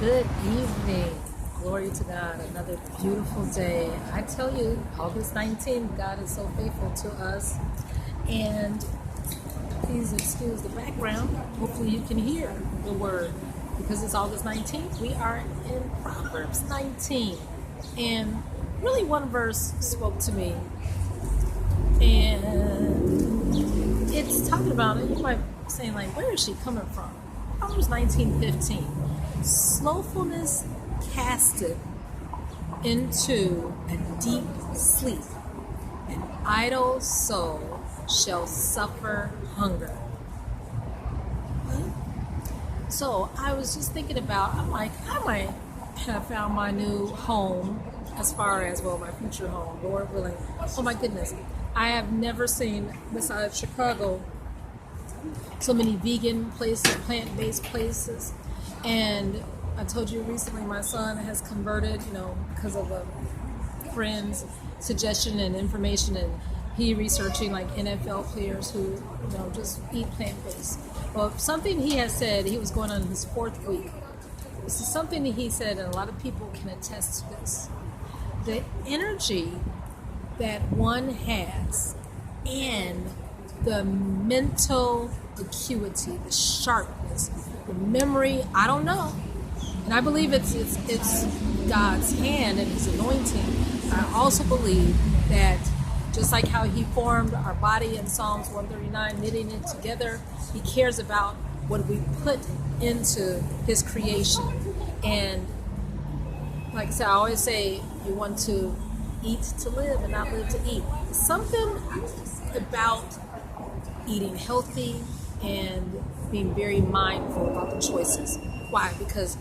Good evening. Glory to God. Another beautiful day. I tell you, August 19th, God is so faithful to us. And please excuse the background. Hopefully you can hear the word. Because it's August 19th, we are in Proverbs 19. And really one verse spoke to me. And it's talking about it. You might be saying, like, where is she coming from? Proverbs 19:15. Slowfulness casteth into a deep sleep. An idle soul shall suffer hunger. So I was just thinking about, I might have found my new home, as far as, well, my future home, Lord willing. Oh my goodness. I have never seen, besides Chicago, so many vegan places, plant-based places. And I told you recently my son has converted, because of a friend's suggestion and information, and he researching like NFL players who, just eat plant-based. Well, something he has said, he was going on his 4th week. This is something that he said, and a lot of people can attest to this. The energy that one has and the mental acuity, the sharpness, the memory, I don't know. And I believe it's God's hand and His anointing. I also believe that just like how He formed our body in Psalms 139, knitting it together, He cares about what we put into His creation. And like I said, I always say you want to eat to live and not live to eat. Something about eating healthy and being very mindful about the choices. Why? Because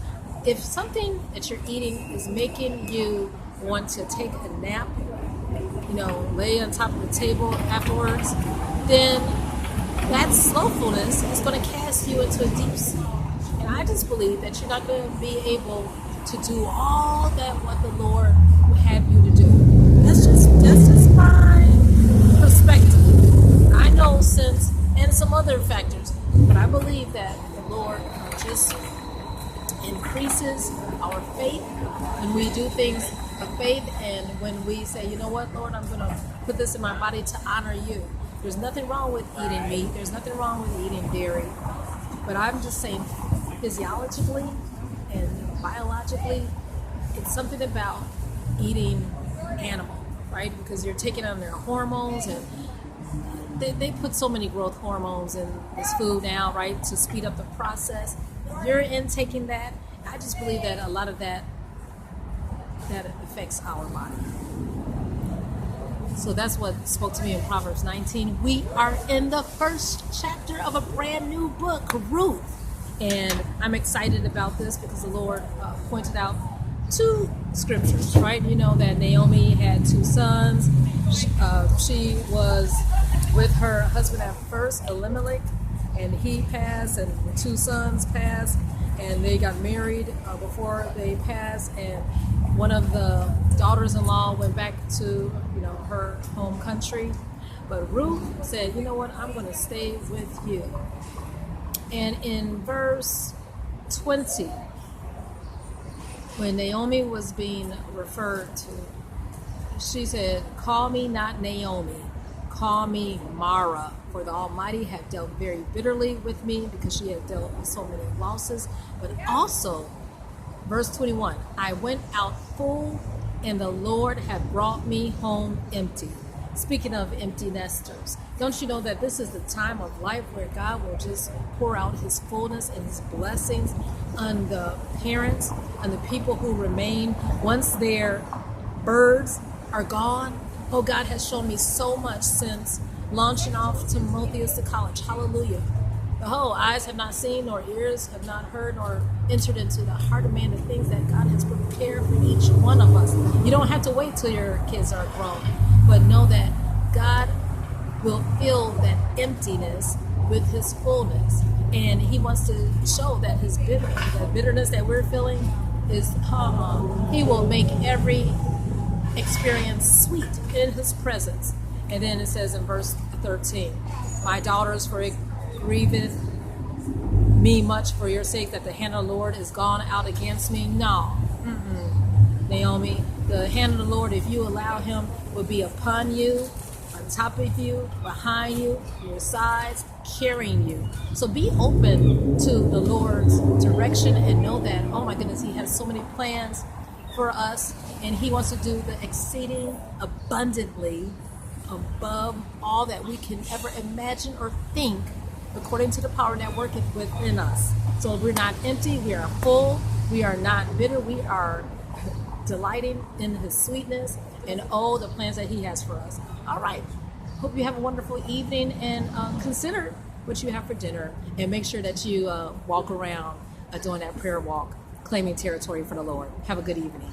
if something that you're eating is making you want to take a nap, lay on top of the table afterwards, then that slowfulness is going to cast you into a deep sleep. And I just believe that you're not going to be able to do all that what the Lord would have you to do. That's just my perspective. I know since, and some other factors, but I believe that the Lord just increases our faith when we do things of faith, and when we say, you know what, Lord, I'm going to put this in my body to honor you. There's nothing wrong with eating meat. There's nothing wrong with eating dairy. But I'm just saying, physiologically and biologically, it's something about eating animal, right? Because you're taking on their hormones, and they put so many growth hormones in this food now, right, to speed up the process. If you're intaking that, I just believe that a lot of that affects our body. So that's what spoke to me in Proverbs 19. We are in the first chapter of a brand new book, Ruth. And I'm excited about this because the Lord pointed out 2 scriptures, right? You know that Naomi had 2 sons. She was with her husband at first, Elimelech, and he passed, and the 2 sons passed, and they got married before they passed, and one of the daughters-in-law went back to her home country. But Ruth said, you know what, I'm going to stay with you. And in verse 20, when Naomi was being referred to, she said, call me not Naomi, call me Mara, for the Almighty had dealt very bitterly with me, because she had dealt with so many losses. But also, verse 21, I went out full, and the Lord had brought me home empty. Speaking of empty nesters, don't you know that this is the time of life where God will just pour out His fullness and His blessings on the parents and the people who remain once their birds are gone? Oh, God has shown me so much since launching off to Timotheus to college. Hallelujah. Behold, eyes have not seen, nor ears have not heard, nor entered into the heart of man the things that God has prepared for each one of us. You don't have to wait till your kids are grown, but know that God will fill that emptiness with His fullness. And He wants to show that His bitterness that we're feeling is, He will make every experience sweet in His presence. And then it says in verse 13, my daughters, for it grieveth mean much for your sake that the hand of the Lord is gone out against me? No. Naomi, the hand of the Lord, if you allow him, will be upon you, on top of you, behind you, your sides, carrying you. So be open to the Lord's direction and know that, oh my goodness, he has so many plans for us, and he wants to do the exceeding abundantly above all that we can ever imagine or think, according to the power that worketh within us. So we're not empty, we are full, we are not bitter, we are delighting in his sweetness and oh, the plans that he has for us. All right. Hope you have a wonderful evening, and consider what you have for dinner, and make sure that you walk around doing that prayer walk, claiming territory for the Lord. Have a good evening.